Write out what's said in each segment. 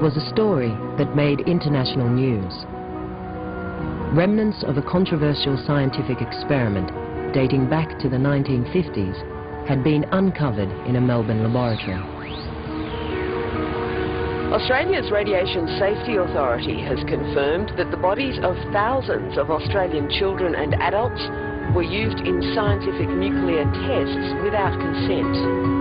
was a story that made international news. Remnants of a controversial scientific experiment dating back to the 1950s had been uncovered in a Melbourne laboratory. Australia's Radiation Safety Authority has confirmed that the bodies of thousands of Australian children and adults were used in scientific nuclear tests without consent.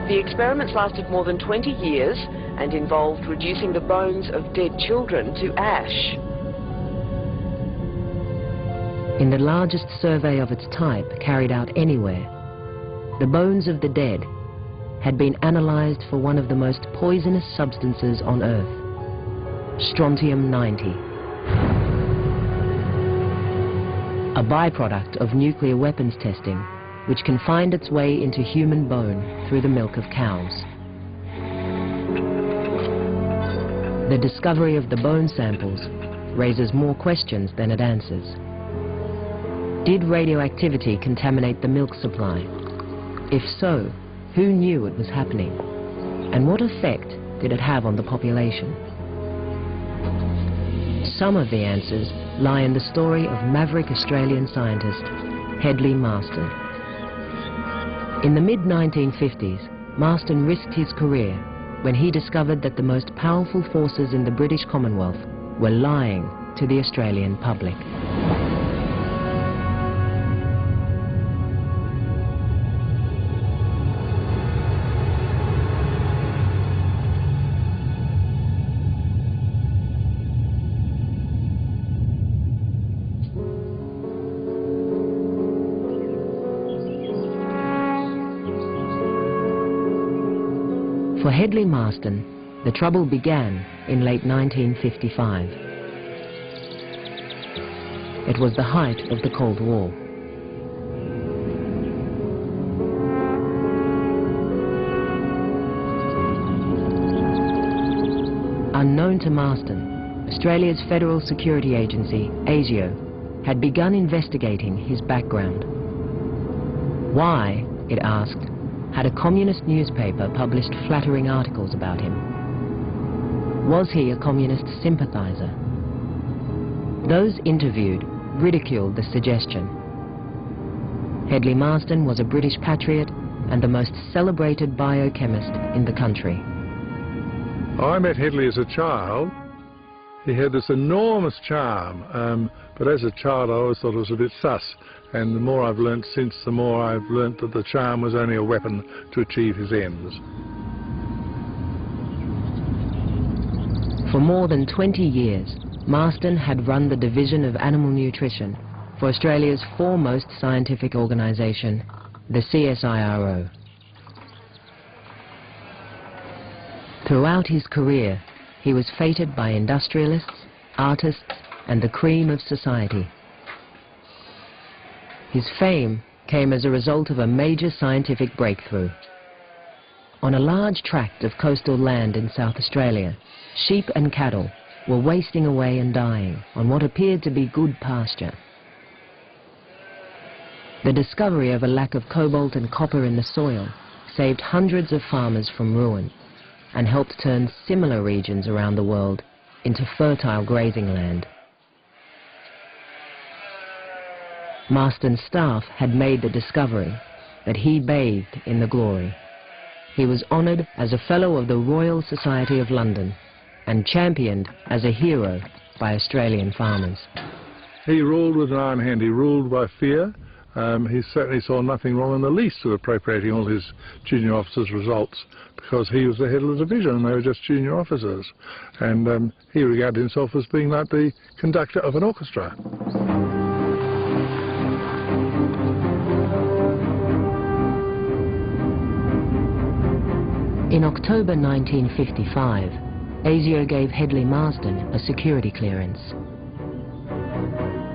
The experiments lasted more than 20 years and involved reducing the bones of dead children to ash. In the largest survey of its type carried out anywhere, the bones of the dead had been analysed for one of the most poisonous substances on Earth, Strontium-90, a byproduct of nuclear weapons testing which can find its way into human bone through the milk of cows. The discovery of the bone samples raises more questions than it answers. Did radioactivity contaminate the milk supply? If so, who knew it was happening? And what effect did it have on the population? Some of the answers lie in the story of maverick Australian scientist Hedley Marston. In the mid-1950s, Marston risked his career when he discovered that the most powerful forces in the British Commonwealth were lying to the Australian public. For Hedley Marston, the trouble began in late 1955. It was the height of the Cold War. Unknown to Marston, Australia's Federal Security Agency, ASIO, had begun investigating his background. Why, it asked, had a communist newspaper published flattering articles about him? Was he a communist sympathizer? Those interviewed ridiculed the suggestion. Hedley Marston was a British patriot and the most celebrated biochemist in the country. I met Hedley as a child. He had this enormous charm, but as a child I always thought it was a bit sus. And the more I've learnt since, the more I've learnt that the charm was only a weapon to achieve his ends. For more than 20 years, Marston had run the Division of Animal Nutrition for Australia's foremost scientific organisation, the CSIRO. Throughout his career, he was feted by industrialists, artists, and the cream of society. His fame came as a result of a major scientific breakthrough. On a large tract of coastal land in South Australia, sheep and cattle were wasting away and dying on what appeared to be good pasture. The discovery of a lack of cobalt and copper in the soil saved hundreds of farmers from ruin and helped turn similar regions around the world into fertile grazing land. Marston's staff had made the discovery that he bathed in the glory. He was honoured as a Fellow of the Royal Society of London and championed as a hero by Australian farmers. He ruled with an iron hand. He ruled by fear. He certainly saw nothing wrong in the least with appropriating all his junior officers' results, because he was the head of the division and they were just junior officers. And he regarded himself as being like the conductor of an orchestra. In October 1955, ASIO gave Hedley Marston a security clearance.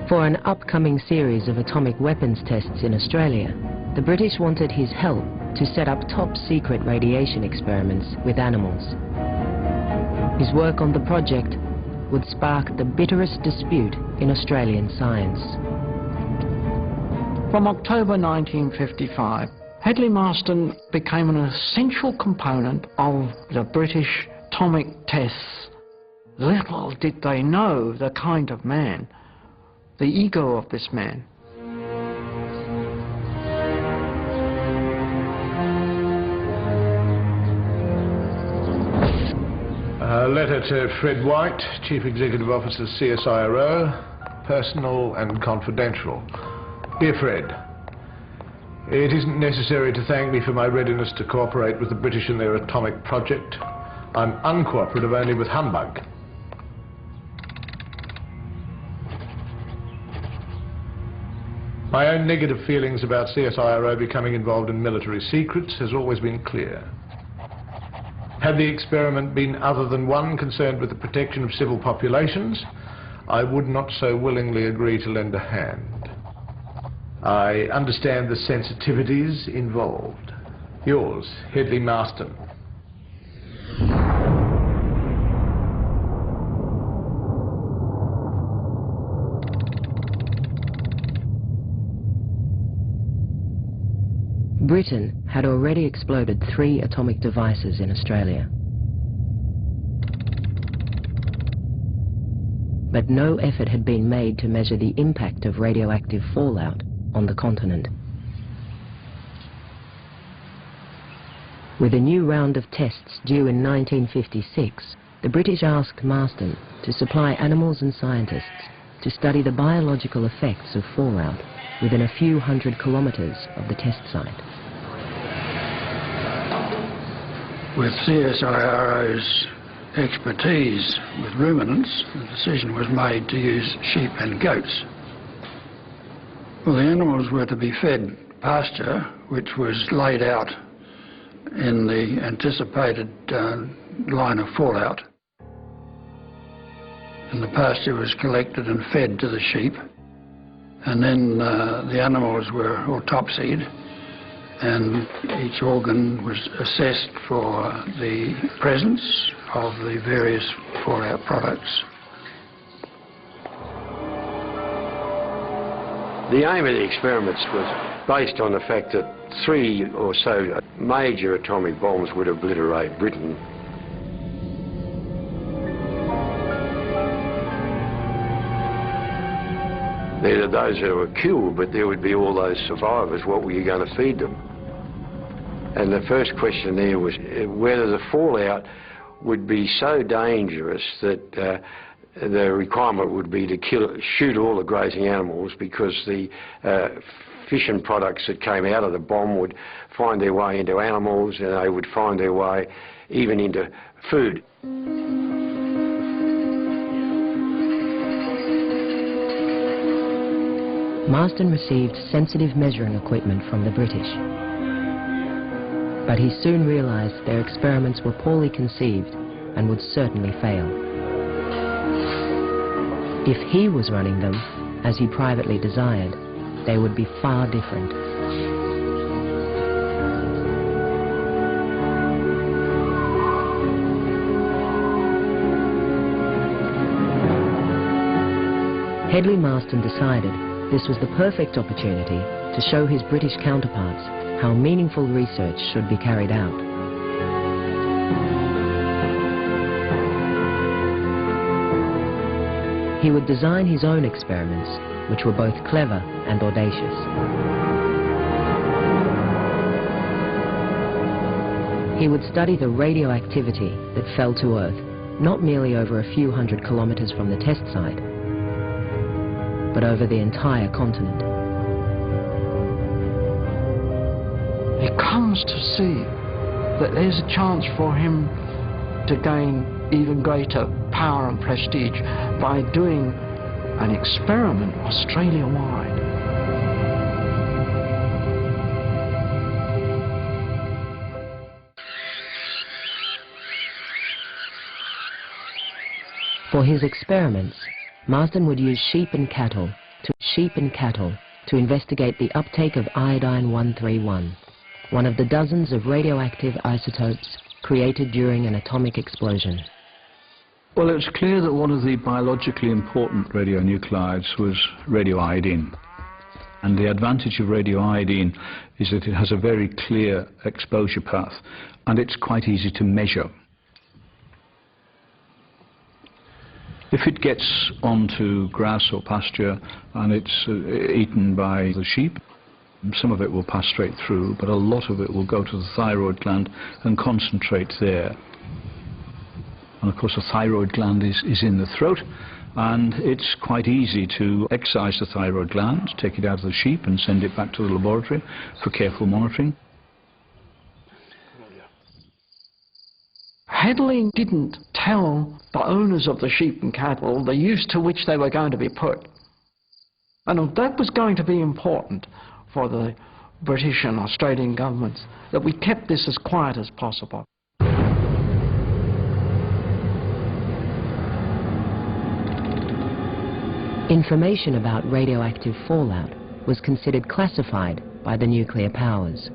For an upcoming series of atomic weapons tests in Australia, the British wanted his help to set up top-secret radiation experiments with animals. His work on the project would spark the bitterest dispute in Australian science. From October 1955, Hedley Marston became an essential component of the British atomic tests. Little did they know the kind of man, the ego of this man. A letter to Fred White, Chief Executive Officer, CSIRO, personal and confidential. Dear Fred, it isn't necessary to thank me for my readiness to cooperate with the British in their atomic project. I'm uncooperative only with humbug. My own negative feelings about CSIRO becoming involved in military secrets has always been clear. Had the experiment been other than one concerned with the protection of civil populations, I would not so willingly agree to lend a hand. I understand the sensitivities involved. Yours, Hedley Marston. Britain had already exploded 3 atomic devices in Australia. But no effort had been made to measure the impact of radioactive fallout on the continent. With a new round of tests due in 1956, the British asked Marston to supply animals and scientists to study the biological effects of fallout within a few hundred kilometres of the test site. With CSIRO's expertise with ruminants, the decision was made to use sheep and goats. Well, the animals were to be fed pasture, which was laid out in the anticipated line of fallout. And the pasture was collected and fed to the sheep. And then the animals were autopsied, and each organ was assessed for the presence of the various fallout products. The aim of the experiments was based on the fact that 3 or so major atomic bombs would obliterate Britain. There are those that were killed, but there would be all those survivors. What were you going to feed them? And the first question there was whether the fallout would be so dangerous that the requirement would be to shoot all the grazing animals, because the fission products that came out of the bomb would find their way into animals, and they would find their way even into food. Marston received sensitive measuring equipment from the British. But he soon realised their experiments were poorly conceived and would certainly fail. If he was running them, as he privately desired, they would be far different. Hedley Marston decided this was the perfect opportunity to show his British counterparts how meaningful research should be carried out. He would design his own experiments, which were both clever and audacious. He would study the radioactivity that fell to Earth, not merely over a few hundred kilometres from the test site, but over the entire continent. He comes to see that there's a chance for him to gain even greater power and prestige by doing an experiment Australia-wide. For his experiments, Marston would use sheep and cattle to investigate the uptake of iodine-131, one of the dozens of radioactive isotopes created during an atomic explosion. Well, it was clear that one of the biologically important radionuclides was radioiodine. And the advantage of radioiodine is that it has a very clear exposure path, and it's quite easy to measure. If it gets onto grass or pasture and it's eaten by the sheep, some of it will pass straight through, but a lot of it will go to the thyroid gland and concentrate there. And of course the thyroid gland is in the throat, and it's quite easy to excise the thyroid gland, take it out of the sheep and send it back to the laboratory for careful monitoring. Hedley didn't tell the owners of the sheep and cattle the use to which they were going to be put. And that was going to be important for the British and Australian governments, that we kept this as quiet as possible. Information about radioactive fallout was considered classified by the nuclear powers.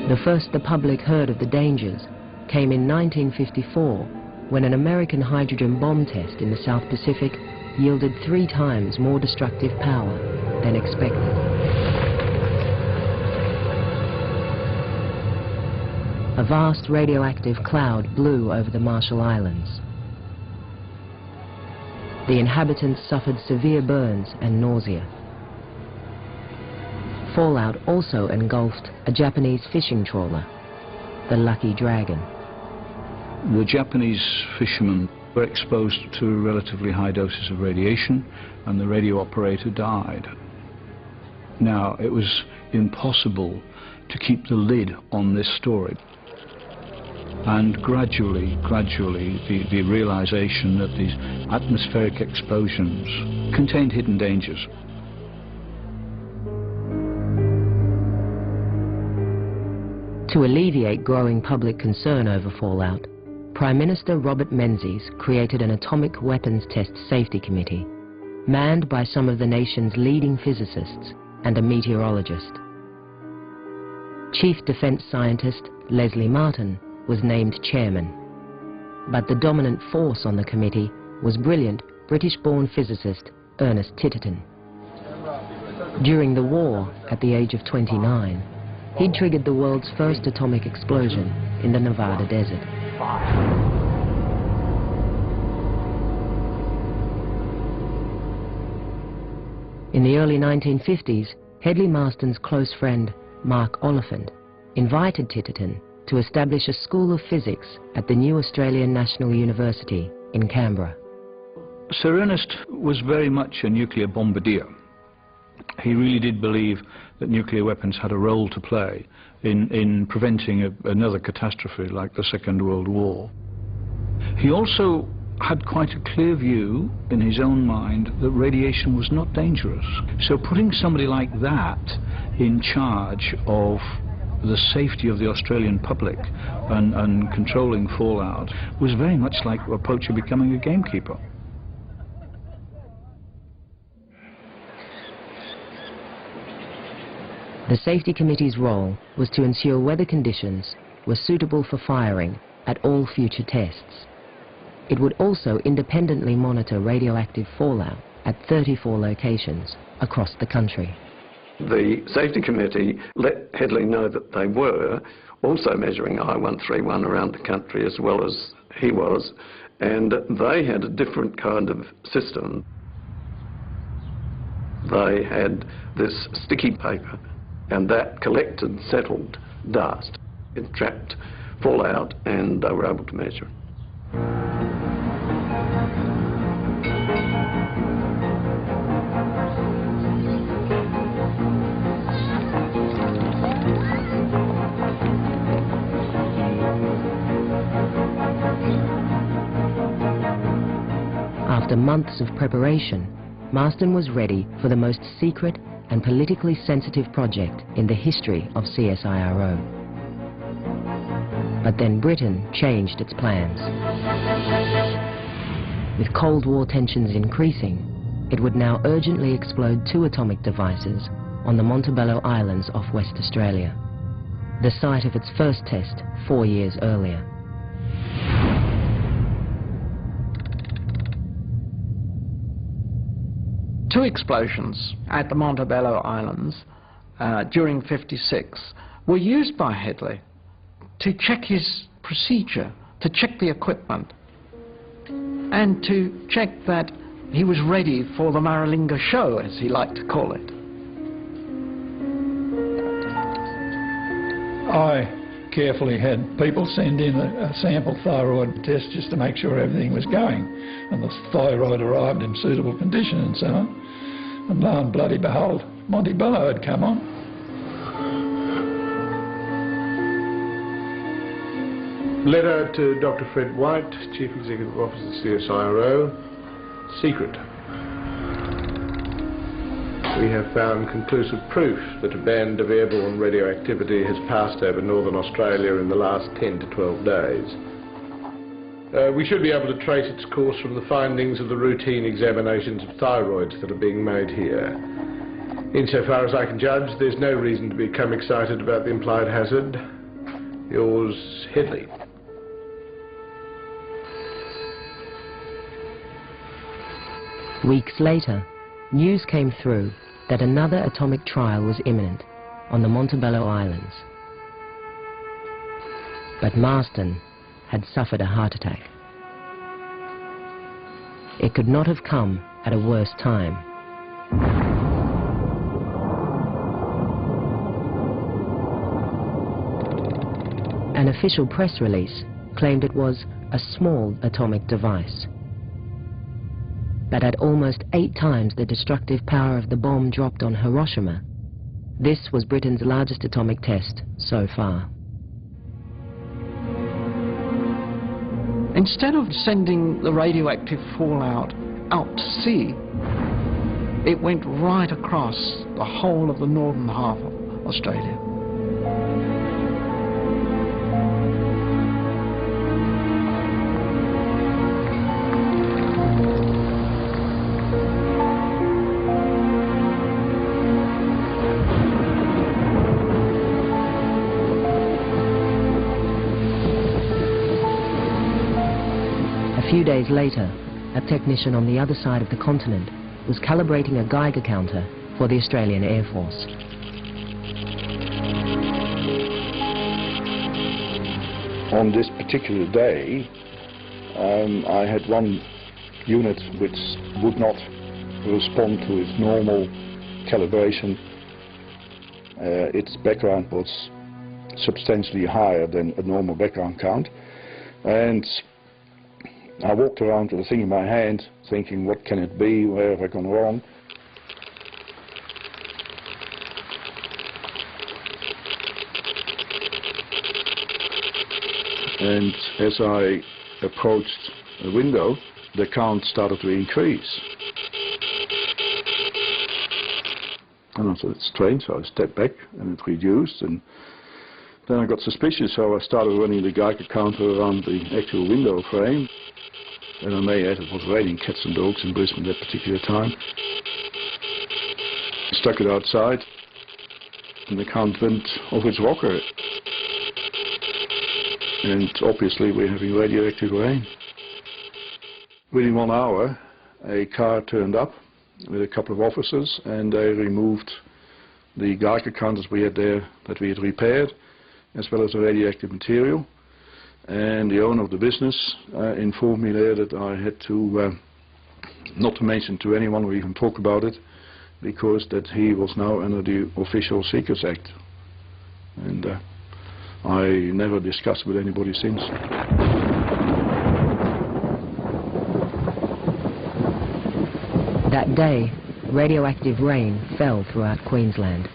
The first the public heard of the dangers came in 1954, when an American hydrogen bomb test in the South Pacific yielded 3 times more destructive power than expected. A vast radioactive cloud blew over the Marshall Islands. The inhabitants suffered severe burns and nausea. Fallout also engulfed a Japanese fishing trawler, the Lucky Dragon. The Japanese fishermen were exposed to relatively high doses of radiation, and the radio operator died. Now, it was impossible to keep the lid on this story. And gradually, the realization that these atmospheric explosions contained hidden dangers. To alleviate growing public concern over fallout, Prime Minister Robert Menzies created an Atomic Weapons Test Safety Committee, manned by some of the nation's leading physicists and a meteorologist. Chief Defence Scientist Hedley Marston was named chairman, but the dominant force on the committee was brilliant British-born physicist Ernest Titterton. During the war, at the age of 29, he triggered the world's first atomic explosion in the Nevada desert. In the early 1950s, Hedley Marston's close friend Mark Oliphant invited Titterton to establish a school of physics at the new Australian National University in Canberra. Sir Ernest was very much a nuclear bombardier. He really did believe that nuclear weapons had a role to play in preventing another catastrophe like the Second World War. He also had quite a clear view in his own mind that radiation was not dangerous. So putting somebody like that in charge of the safety of the Australian public and controlling fallout was very much like a poacher becoming a gamekeeper. The Safety Committee's role was to ensure weather conditions were suitable for firing at all future tests. It would also independently monitor radioactive fallout at 34 locations across the country. The Safety Committee let Hedley know that they were also measuring I-131 around the country as well as he was, and they had a different kind of system. They had this sticky paper, and that collected, settled dust. It trapped fallout, and they were able to measure it. After months of preparation, Marston was ready for the most secret and politically sensitive project in the history of CSIRO. But then Britain changed its plans. With Cold War tensions increasing, it would now urgently explode 2 atomic devices on the Montebello Islands off West Australia, the site of its first test 4 years earlier. 2 explosions at the Montebello Islands during '56 were used by Hedley to check his procedure, to check the equipment, and to check that he was ready for the Maralinga show, as he liked to call it. I carefully had people send in a sample thyroid test just to make sure everything was going, and the thyroid arrived in suitable condition and so on. And lo and bloody behold, Montebello had come on. Letter to Dr. Fred White, Chief Executive Officer, CSIRO. Secret. We have found conclusive proof that a band of airborne radioactivity has passed over northern Australia in the last 10 to 12 days. We should be able to trace its course from the findings of the routine examinations of thyroids that are being made here. Insofar as I can judge, there's no reason to become excited about the implied hazard. Yours, Hedley. Weeks later, news came through that another atomic trial was imminent on the Montebello Islands. But Marston had suffered a heart attack. It could not have come at a worse time. An official press release claimed it was a small atomic device, but at almost 8 times the destructive power of the bomb dropped on Hiroshima. This was Britain's largest atomic test so far. Instead of sending the radioactive fallout out to sea, it went right across the whole of the northern half of Australia. A few days later, a technician on the other side of the continent was calibrating a Geiger counter for the Australian Air Force. On this particular day, I had one unit which would not respond to its normal calibration. Its background was substantially higher than a normal background count, and I walked around with a thing in my hand, thinking, what can it be, where have I gone wrong? And as I approached the window, the count started to increase. And I thought, it's strange, so I stepped back and it reduced, and then I got suspicious, so I started running the Geiger counter around the actual window frame. And I may add, it was raining cats and dogs in Brisbane at that particular time. Stuck it outside, and the count went off its rocker. And obviously we're having radioactive rain. Within 1 hour, a car turned up with a couple of officers, and they removed the Geiger counters we had there that we had repaired, as well as the radioactive material. And the owner of the business informed me there that I had to not to mention to anyone or even talk about it, because that he was now under the Official Secrets Act. And I never discussed with anybody since. That day, radioactive rain fell throughout Queensland.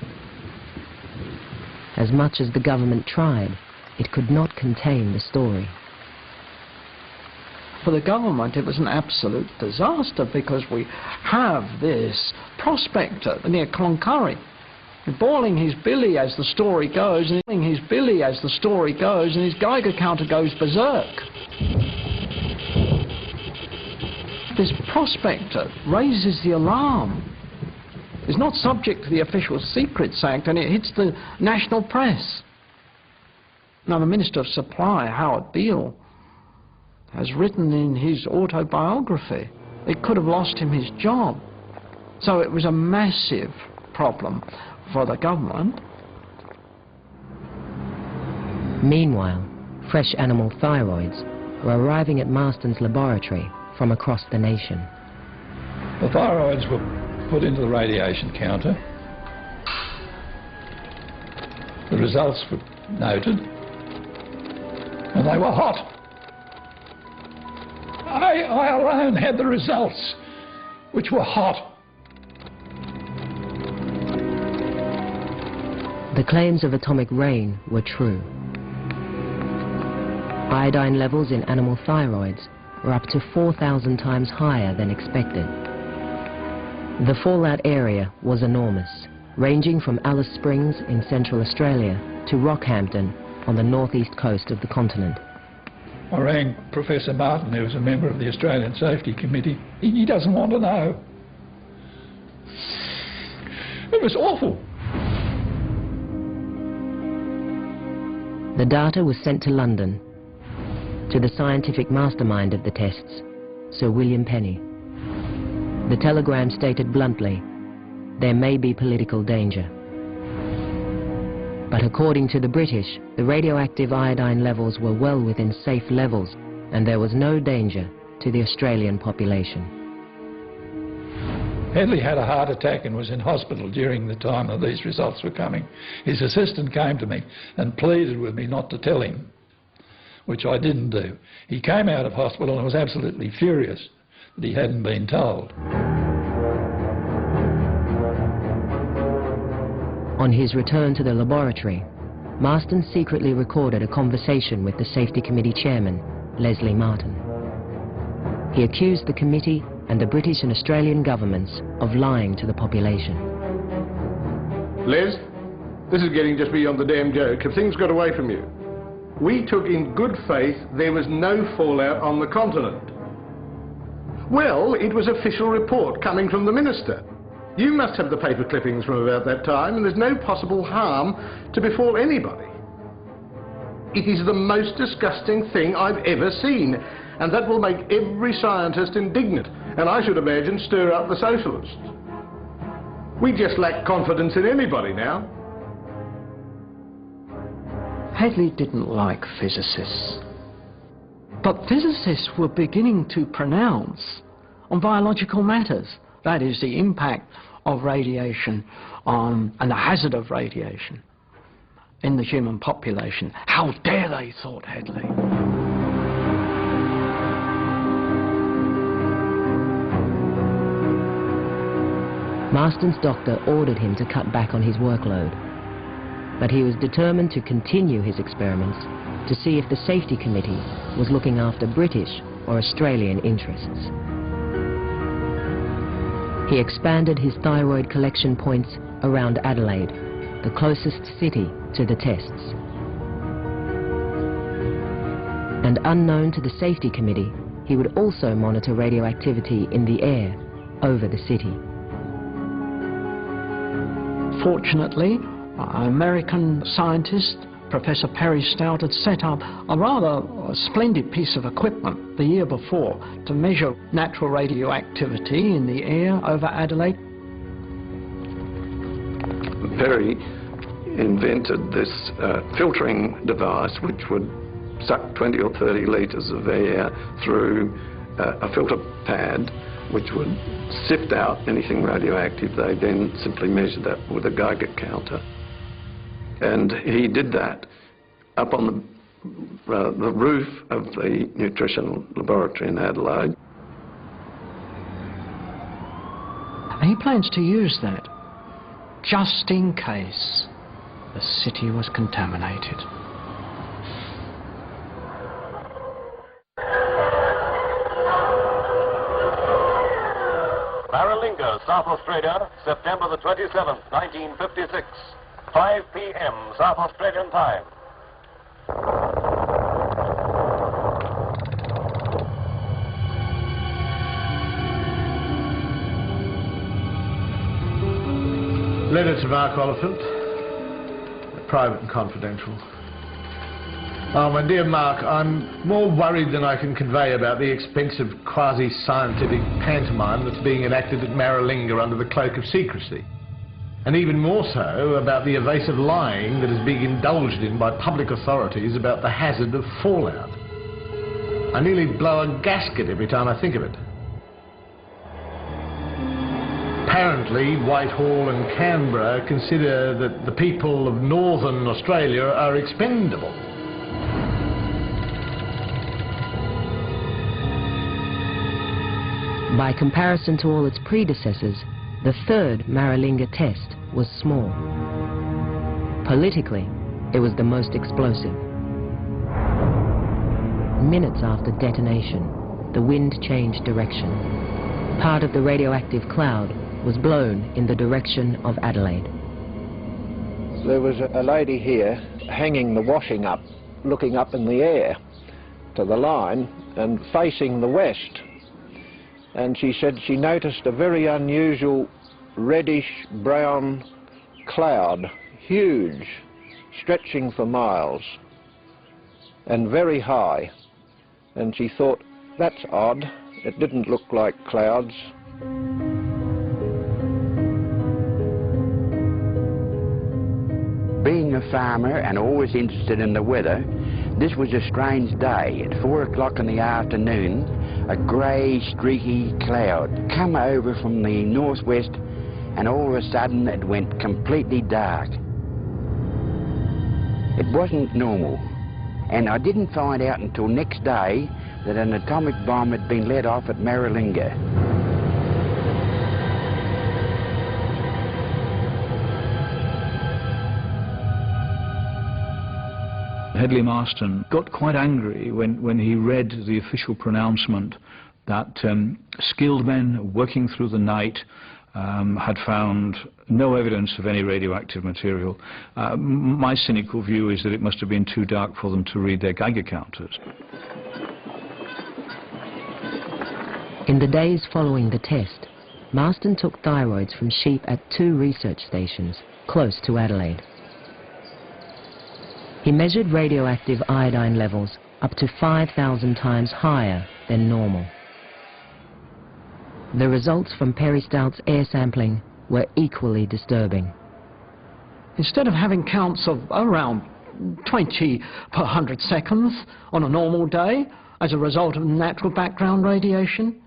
As much as the government tried, it could not contain the story. For the government, it was an absolute disaster, because we have this prospector near Cloncurry boiling his billy as the story goes, and his billy as the story goes, and his Geiger counter goes berserk. This prospector raises the alarm. It's not subject to the Official Secrets Act, and it hits the national press. Now, the Minister of Supply, Howard Beale, has written in his autobiography, it could have lost him his job. So it was a massive problem for the government. Meanwhile, fresh animal thyroids were arriving at Marston's laboratory from across the nation. The thyroids were put into the radiation counter. The results were noted, and they were hot. I alone had the results, which were hot. The claims of atomic rain were true. Iodine levels in animal thyroids were up to 4,000 times higher than expected. The fallout area was enormous, ranging from Alice Springs in Central Australia to Rockhampton on the northeast coast of the continent. I rang Professor Martin, who was a member of the Australian Safety Committee. He doesn't want to know. It was awful. The data was sent to London, to the scientific mastermind of the tests, Sir William Penny. The telegram stated bluntly, there may be political danger. But according to the British, the radioactive iodine levels were well within safe levels, and there was no danger to the Australian population. Hedley had a heart attack and was in hospital during the time that these results were coming. His assistant came to me and pleaded with me not to tell him, which I didn't do. He came out of hospital and was absolutely furious that he hadn't been told. On his return to the laboratory, Marston secretly recorded a conversation with the Safety Committee chairman, Hedley Marston. He accused the committee and the British and Australian governments of lying to the population. Les, this is getting just beyond the damn joke. If things got away from you, we took in good faith there was no fallout on the continent. Well, it was official report coming from the minister. You must have the paper clippings from about that time, and there's no possible harm to befall anybody. It is the most disgusting thing I've ever seen, and that will make every scientist indignant, and I should imagine stir up the socialists. We just lack confidence in anybody now. Hedley didn't like physicists. But physicists were beginning to pronounce on biological matters. That is, the impact of radiation on, and the hazard of radiation in the human population. How dare they, thought Hedley. Marston's doctor ordered him to cut back on his workload, but he was determined to continue his experiments to see if the Safety Committee was looking after British or Australian interests. He expanded his thyroid collection points around Adelaide, the closest city to the tests. And unknown to the Safety Committee, he would also monitor radioactivity in the air over the city. Fortunately, an American scientist, Professor Perry Stout, had set up a rather splendid piece of equipment the year before to measure natural radioactivity in the air over Adelaide. Perry invented this filtering device which would suck 20 or 30 litres of air through a filter pad which would sift out anything radioactive. They then simply measured that with a Geiger counter. And he did that up on the roof of the nutrition laboratory in Adelaide. And he plans to use that just in case the city was contaminated. Maralinga, South Australia, September the 27th, 1956. 5 p.m. South Australian time. Letter to Mark Oliphant, private and confidential. Oh, my dear Mark, I'm more worried than I can convey about the expensive quasi-scientific pantomime that's being enacted at Maralinga under the cloak of secrecy. And even more so about the evasive lying that is being indulged in by public authorities about the hazard of fallout. I nearly blow a gasket every time I think of it. Apparently, Whitehall and Canberra consider that the people of northern Australia are expendable. By comparison to all its predecessors, the third Maralinga test was small. Politically, it was the most explosive. Minutes after detonation, the wind changed direction. Part of the radioactive cloud was blown in the direction of Adelaide. There was a lady here hanging the washing up, looking up in the air to the line and facing the west. And she said she noticed a very unusual reddish-brown cloud, huge, stretching for miles, and very high. And she thought, that's odd, it didn't look like clouds. Being a farmer and always interested in the weather, this was a strange day. At 4 o'clock in the afternoon, a grey, streaky cloud come over from the northwest, and all of a sudden it went completely dark. It wasn't normal, and I didn't find out until next day that an atomic bomb had been let off at Maralinga. Hedley Marston got quite angry when he read the official pronouncement that skilled men working through the night had found no evidence of any radioactive material. My cynical view is that it must have been too dark for them to read their Geiger counters. In the days following the test, Marston took thyroids from sheep at 2 research stations close to Adelaide. He measured radioactive iodine levels up to 5,000 times higher than normal. The results from Perry Stout's air sampling were equally disturbing. Instead of having counts of around 20 per 100 seconds on a normal day as a result of natural background radiation,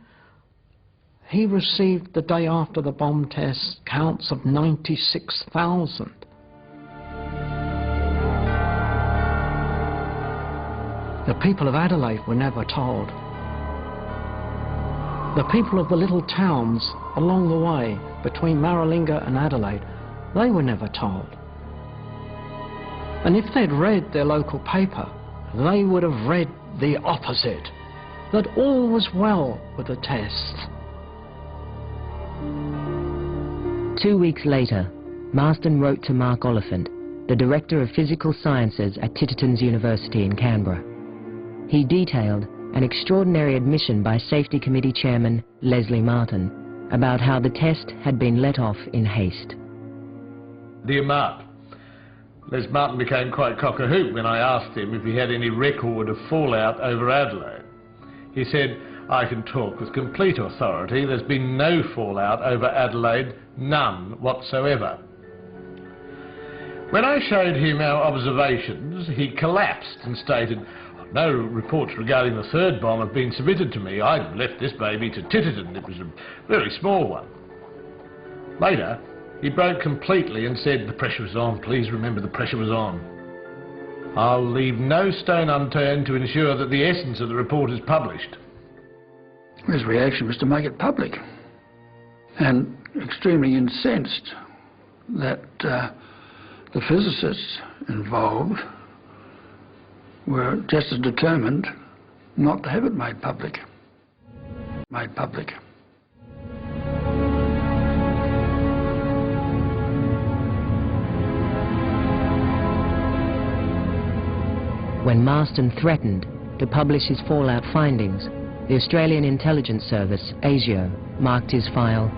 he received the day after the bomb test counts of 96,000. The people of Adelaide were never told. The people of the little towns along the way between Maralinga and Adelaide, they were never told. And if they'd read their local paper, they would have read the opposite, that all was well with the tests. 2 weeks later, Marston wrote to Mark Oliphant, the Director of Physical Sciences at Titterton's University in Canberra. He detailed an extraordinary admission by Safety Committee Chairman Hedley Marston about how the test had been let off in haste. Dear Mark, Les Martin became quite cock-a-hoop when I asked him if he had any record of fallout over Adelaide. He said, I can talk with complete authority, there's been no fallout over Adelaide, none whatsoever. When I showed him our observations, he collapsed and stated, no reports regarding the third bomb have been submitted to me. I left this baby to Titterton. It was a very small one. Later, he broke completely and said, the pressure was on. Please remember the pressure was on. I'll leave no stone unturned to ensure that the essence of the report is published. His reaction was to make it public, and extremely incensed that the physicists involved were just as determined not to have it made public. When Marston threatened to publish his fallout findings, the Australian Intelligence Service, ASIO, marked his file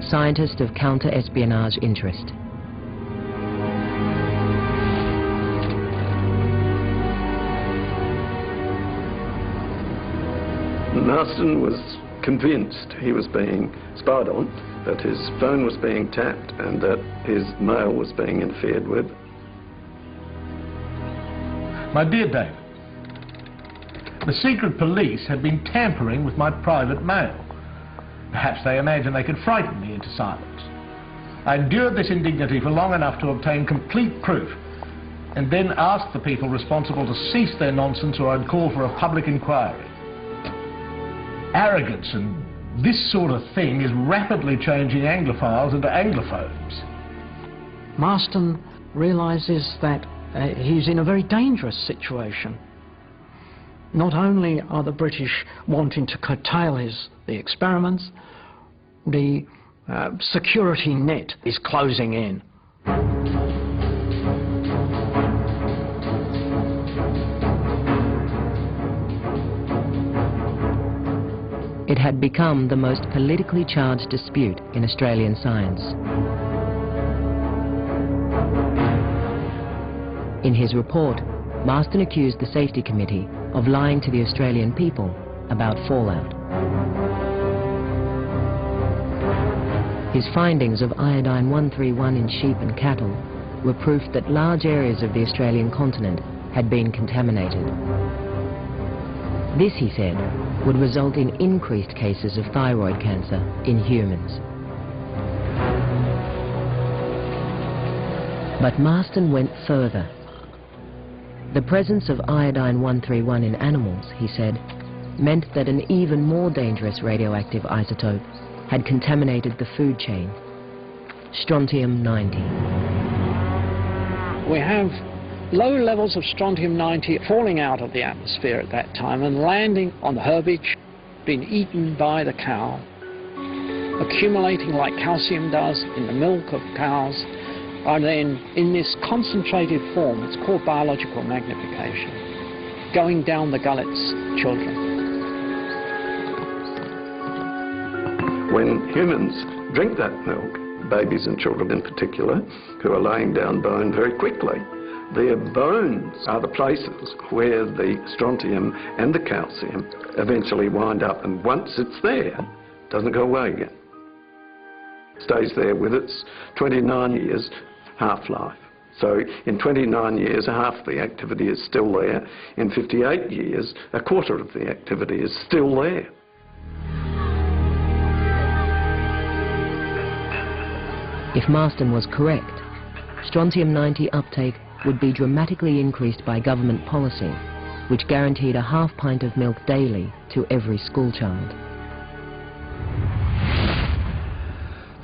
Scientist of Counter-Espionage Interest. Marston was convinced he was being spied on, that his phone was being tapped and that his mail was being interfered with. My dear David, the secret police have been tampering with my private mail. Perhaps they imagined they could frighten me into silence. I endured this indignity for long enough to obtain complete proof, and then asked the people responsible to cease their nonsense or I'd call for a public inquiry. Arrogance and this sort of thing is rapidly changing Anglophiles into Anglophones. Marston realises that he's in a very dangerous situation. Not only are the British wanting to curtail the experiments, the security net is closing in. It had become the most politically charged dispute in Australian science. In his report, Marston accused the Safety Committee of lying to the Australian people about fallout. His findings of iodine-131 in sheep and cattle were proof that large areas of the Australian continent had been contaminated. This, he said, would result in increased cases of thyroid cancer in humans. But Marston went further. The presence of iodine-131 in animals, he said, meant that an even more dangerous radioactive isotope had contaminated the food chain, Strontium-90. We have low levels of Strontium-90 falling out of the atmosphere at that time and landing on the herbage, being eaten by the cow, accumulating like calcium does in the milk of cows, are then in this concentrated form, it's called biological magnification, going down the gullets children. When humans drink that milk, babies and children in particular, who are laying down bone very quickly, their bones are the places where the strontium and the calcium eventually wind up, and once it's there, it doesn't go away again. It stays there with its 29 years half-life. So in 29 years, half the activity is still there. In 58 years, a quarter of the activity is still there. If Marston was correct, Strontium-90 uptake would be dramatically increased by government policy, which guaranteed a half pint of milk daily to every schoolchild.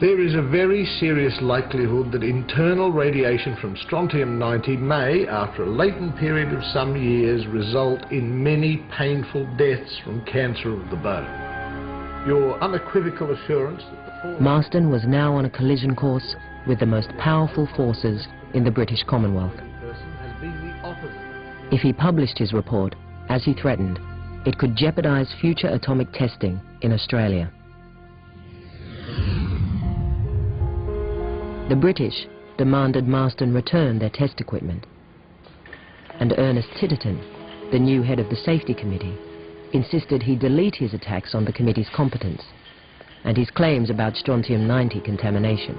There is a very serious likelihood that internal radiation from Strontium-90 may, after a latent period of some years, result in many painful deaths from cancer of the bone. Your unequivocal assurance that Marston was now on a collision course with the most powerful forces in the British Commonwealth. If he published his report, as he threatened, it could jeopardize future atomic testing in Australia. The British demanded Marston return their test equipment, and Ernest Titterton, the new head of the Safety Committee, insisted he delete his attacks on the committee's competence and his claims about Strontium-90 contamination.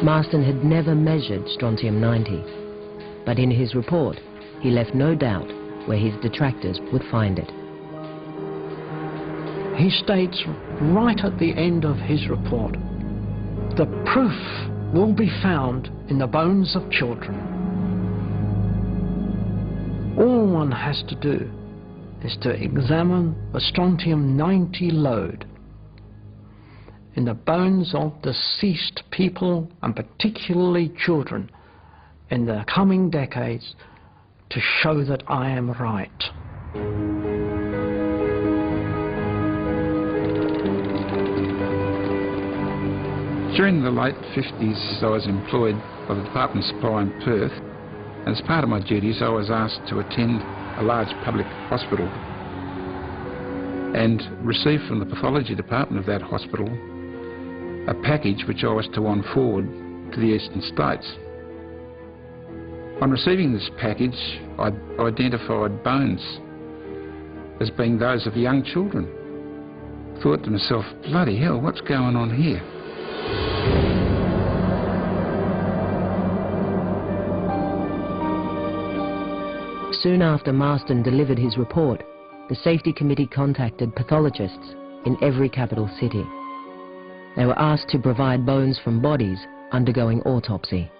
Marston had never measured Strontium-90, but in his report he left no doubt where his detractors would find it. He states right at the end of his report, the proof will be found in the bones of children. All one has to do is to examine the Strontium-90 load in the bones of deceased people, and particularly children, in the coming decades to show that I am right. During the late 50s, I was employed by the Department of Supply in Perth, and as part of my duties I was asked to attend a large public hospital and receive from the pathology department of that hospital a package which I was to on forward to the eastern states. On receiving this package, I identified bones as being those of young children. Thought to myself, bloody hell, what's going on here? Soon after Marston delivered his report, the Safety Committee contacted pathologists in every capital city. They were asked to provide bones from bodies undergoing autopsy.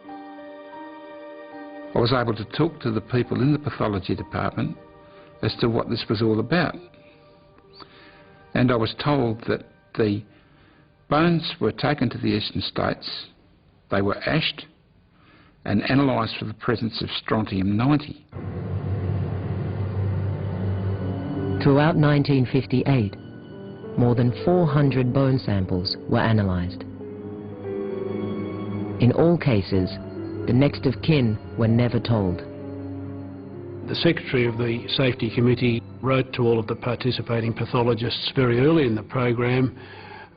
I was able to talk to the people in the pathology department as to what this was all about. And I was told that the bones were taken to the eastern states, they were ashed and analysed for the presence of strontium-90. Throughout 1958, more than 400 bone samples were analysed. In all cases, the next of kin were never told. The Secretary of the Safety Committee wrote to all of the participating pathologists very early in the program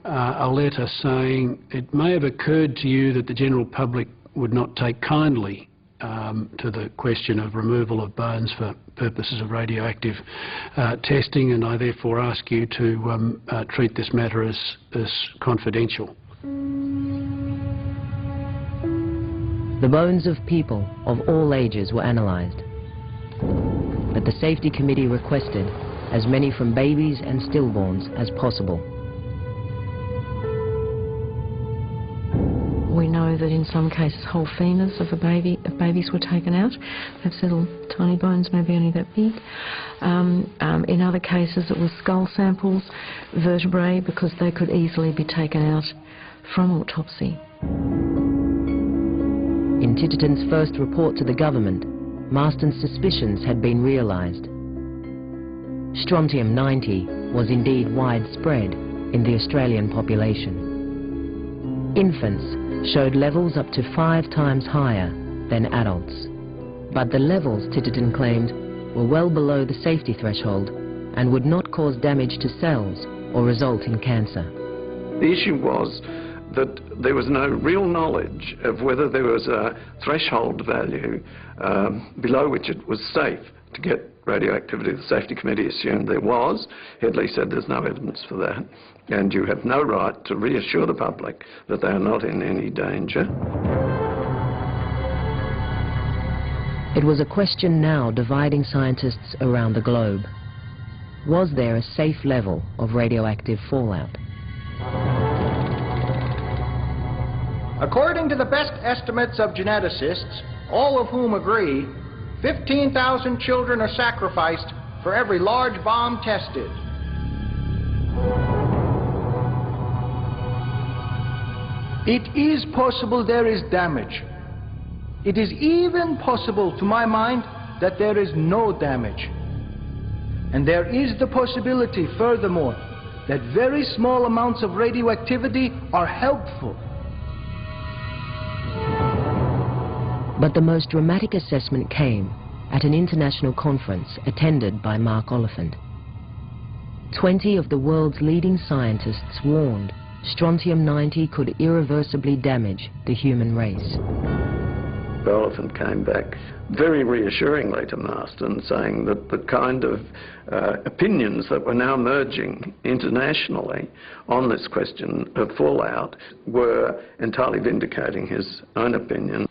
a letter saying it may have occurred to you that the general public would not take kindly to the question of removal of bones for purposes of radioactive testing, and I therefore ask you to treat this matter as confidential. The bones of people of all ages were analysed, but the Safety Committee requested as many from babies and stillborns as possible. We know that in some cases whole femurs of babies were taken out. They've little tiny bones, maybe only that big. In other cases it was skull samples, vertebrae, because they could easily be taken out from autopsy. In Titterton's first report to the government, Marston's suspicions had been realised. Strontium-90 was indeed widespread in the Australian population. Infants showed levels up to 5 times higher than adults. But the levels, Titterton claimed, were well below the safety threshold and would not cause damage to cells or result in cancer. The issue was that there was no real knowledge of whether there was a threshold value below which it was safe to get radioactivity. The Safety Committee assumed there was. Hedley said there's no evidence for that, and you have no right to reassure the public that they are not in any danger. It was a question now dividing scientists around the globe. Was there a safe level of radioactive fallout? According to the best estimates of geneticists, all of whom agree, 15,000 children are sacrificed for every large bomb tested. It is possible there is damage. It is even possible, to my mind, that there is no damage. And there is the possibility, furthermore, that very small amounts of radioactivity are helpful. But the most dramatic assessment came at an international conference attended by Mark Oliphant. 20 of the world's leading scientists warned strontium-90 could irreversibly damage the human race. Oliphant came back very reassuringly to Marston, saying that the kind of opinions that were now emerging internationally on this question of fallout were entirely vindicating his own opinion.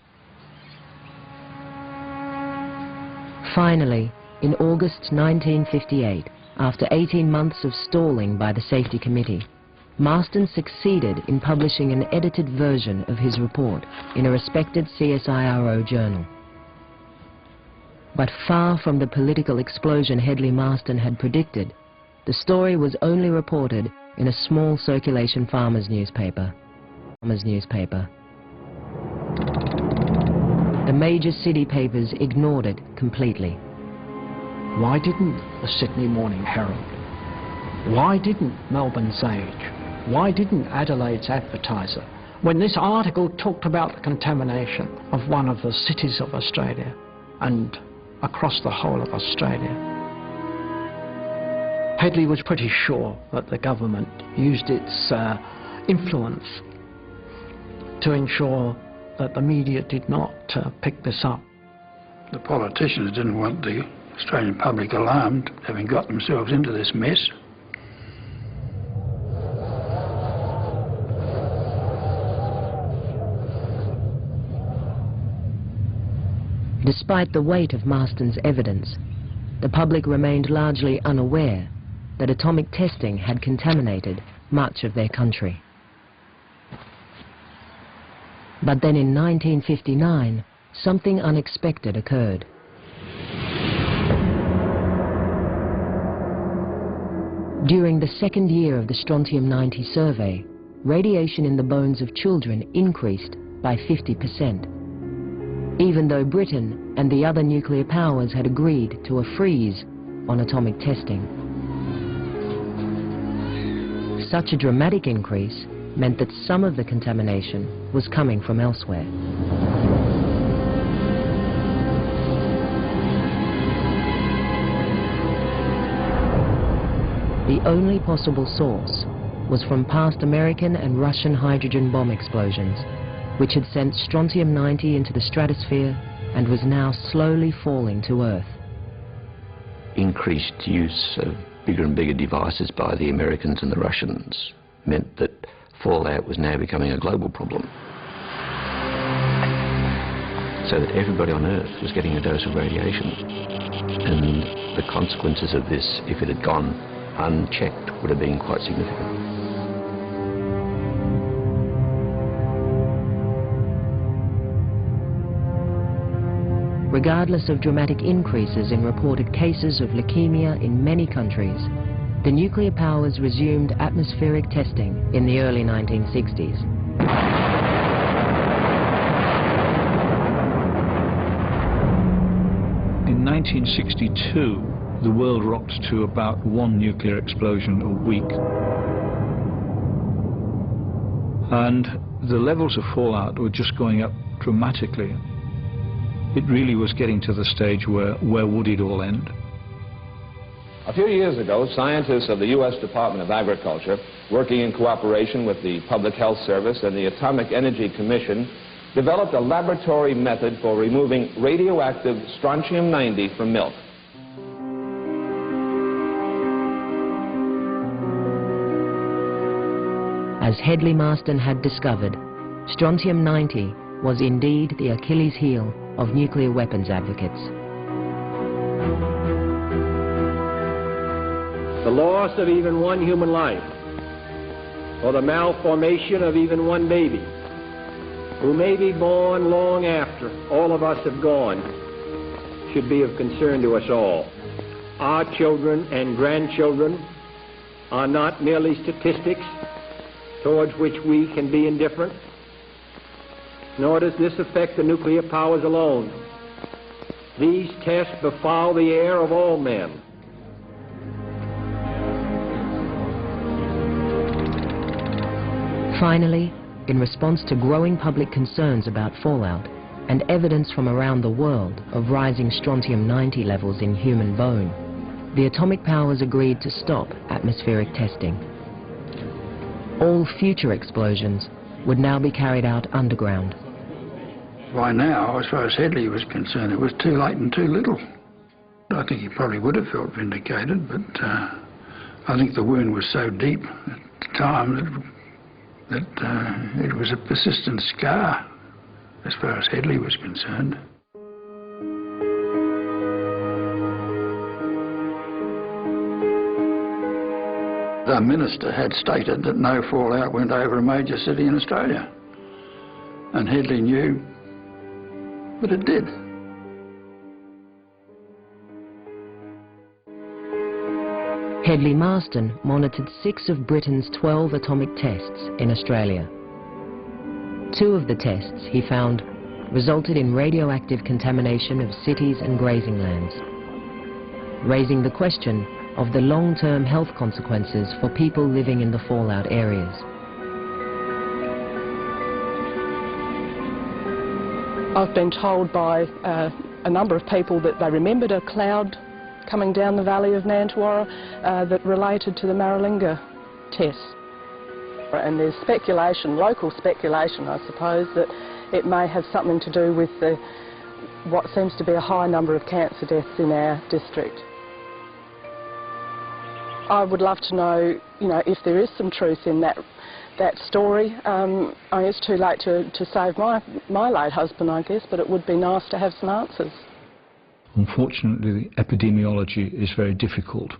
Finally, in August 1958, after 18 months of stalling by the Safety Committee, Marston succeeded in publishing an edited version of his report in a respected CSIRO journal. But far from the political explosion Hedley Marston had predicted, the story was only reported in a small circulation farmers' newspaper. The major city papers ignored it completely. Why didn't the Sydney Morning Herald? Why didn't Melbourne's Age? Why didn't Adelaide's Advertiser? When this article talked about the contamination of one of the cities of Australia and across the whole of Australia. Hedley was pretty sure that the government used its influence to ensure that the media did not pick this up. The politicians didn't want the Australian public alarmed, having got themselves into this mess. Despite the weight of Marston's evidence, the public remained largely unaware that atomic testing had contaminated much of their country. But then in 1959, something unexpected occurred. During the second year of the Strontium-90 survey, radiation in the bones of children increased by 50%, even though Britain and the other nuclear powers had agreed to a freeze on atomic testing. Such a dramatic increase meant that some of the contamination was coming from elsewhere. The only possible source was from past American and Russian hydrogen bomb explosions, which had sent Strontium-90 into the stratosphere and was now slowly falling to Earth. Increased use of bigger and bigger devices by the Americans and the Russians meant that fallout was now becoming a global problem. So that everybody on Earth was getting a dose of radiation. And the consequences of this, if it had gone unchecked, would have been quite significant. Regardless of dramatic increases in reported cases of leukemia in many countries, the nuclear powers resumed atmospheric testing in the early 1960s. In 1962, the world rocked to about one nuclear explosion a week. And the levels of fallout were just going up dramatically. It really was getting to the stage where would it all end? A few years ago, scientists of the U.S. Department of Agriculture, working in cooperation with the Public Health Service and the Atomic Energy Commission, developed a laboratory method for removing radioactive strontium-90 from milk. As Hedley Marston had discovered, Strontium-90 was indeed the Achilles heel of nuclear weapons advocates. The loss of even one human life, or the malformation of even one baby, who may be born long after all of us have gone, should be of concern to us all. Our children and grandchildren are not merely statistics towards which we can be indifferent, nor does this affect the nuclear powers alone. These tests befoul the air of all men. Finally, in response to growing public concerns about fallout and evidence from around the world of rising strontium-90 levels in human bone, the atomic powers agreed to stop atmospheric testing. All future explosions would now be carried out underground. By now, as far as Hedley was concerned, it was too late and too little. I think he probably would have felt vindicated, but I think the wound was so deep at the time that it was a persistent scar as far as Hedley was concerned. The minister had stated that no fallout went over a major city in Australia, and Hedley knew that it did. Hedley Marston monitored 6 of Britain's 12 atomic tests in Australia. 2 of the tests, he found, resulted in radioactive contamination of cities and grazing lands, raising the question of the long-term health consequences for people living in the fallout areas. I've been told by a number of people that they remembered a cloud coming down the valley of Nantawara that related to the Maralinga tests. And there's speculation, local speculation I suppose, that it may have something to do with the what seems to be a high number of cancer deaths in our district. I would love to know, if there is some truth in that story. It's too late to save my late husband, I guess, but it would be nice to have some answers. Unfortunately, the epidemiology is very difficult,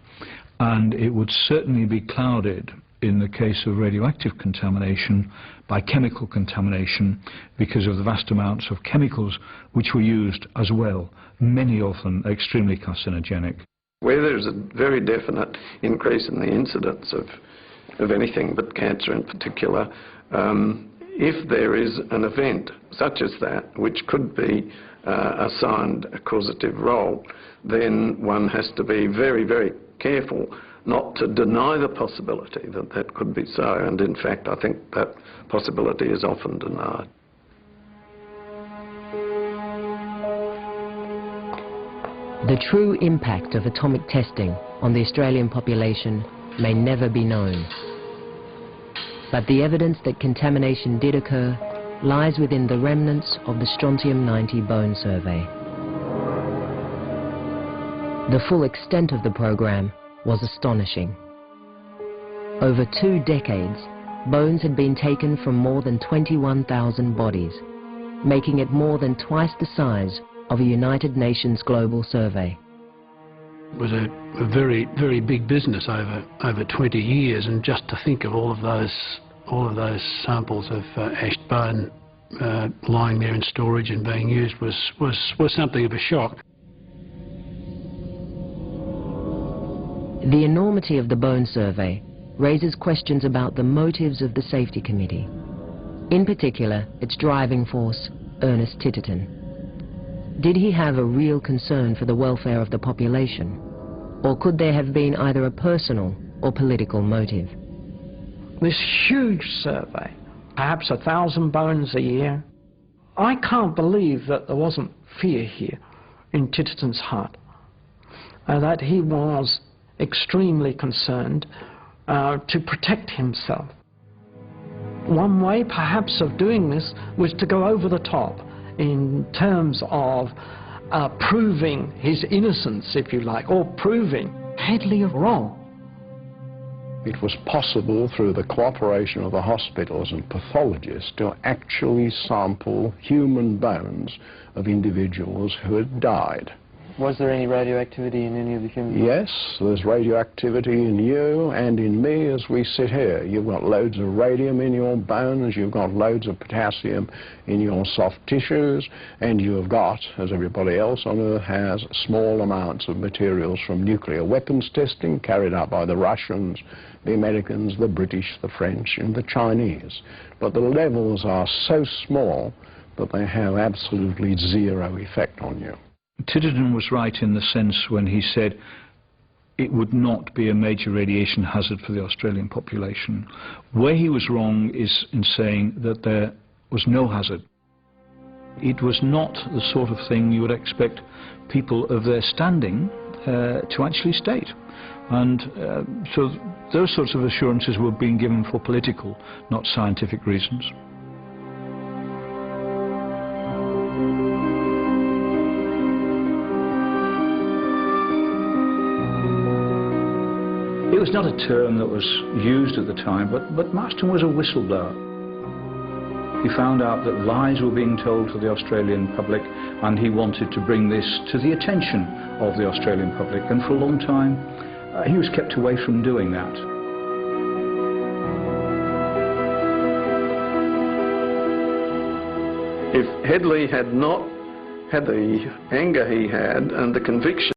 and it would certainly be clouded in the case of radioactive contamination by chemical contamination because of the vast amounts of chemicals which were used as well, many of them extremely carcinogenic. Where there's a very definite increase in the incidence of anything but cancer in particular, if there is an event such as that which could be assigned a causative role, then one has to be very, very careful not to deny the possibility that that could be so, and in fact I think that possibility is often denied. The true impact of atomic testing on the Australian population may never be known. But the evidence that contamination did occur lies within the remnants of the Strontium-90 bone survey. The full extent of the program was astonishing. Over 2 decades, bones had been taken from more than 21,000 bodies, making it more than twice the size of a United Nations global survey. It was a very, very big business over 20 years, and just to think of all of those samples of ash bone lying there in storage and being used was something of a shock. The enormity of the bone survey raises questions about the motives of the Safety Committee, in particular its driving force, Ernest Titterton. Did he have a real concern for the welfare of the population, or could there have been either a personal or political motive? This huge survey, perhaps 1,000 bones a year, I can't believe that there wasn't fear here in Titterton's heart, that he was extremely concerned to protect himself. One way perhaps of doing this was to go over the top in terms of proving his innocence, if you like, or proving Hedley wrong. It was possible through the cooperation of the hospitals and pathologists to actually sample human bones of individuals who had died. Was there any radioactivity in any of the human bones? Yes, there's radioactivity in you and in me as we sit here. You've got loads of radium in your bones, you've got loads of potassium in your soft tissues, and you've got, as everybody else on Earth has, small amounts of materials from nuclear weapons testing carried out by the Russians, the Americans, the British, the French, and the Chinese. But the levels are so small that they have absolutely zero effect on you. Titterton was right in the sense when he said it would not be a major radiation hazard for the Australian population. Where he was wrong is in saying that there was no hazard. It was not the sort of thing you would expect people of their standing to actually state. And so those sorts of assurances were being given for political, not scientific reasons. It was not a term that was used at the time, but Marston was a whistleblower. He found out that lies were being told to the Australian public, and he wanted to bring this to the attention of the Australian public, and for a long time he was kept away from doing that. If Hedley had not had the anger he had and the conviction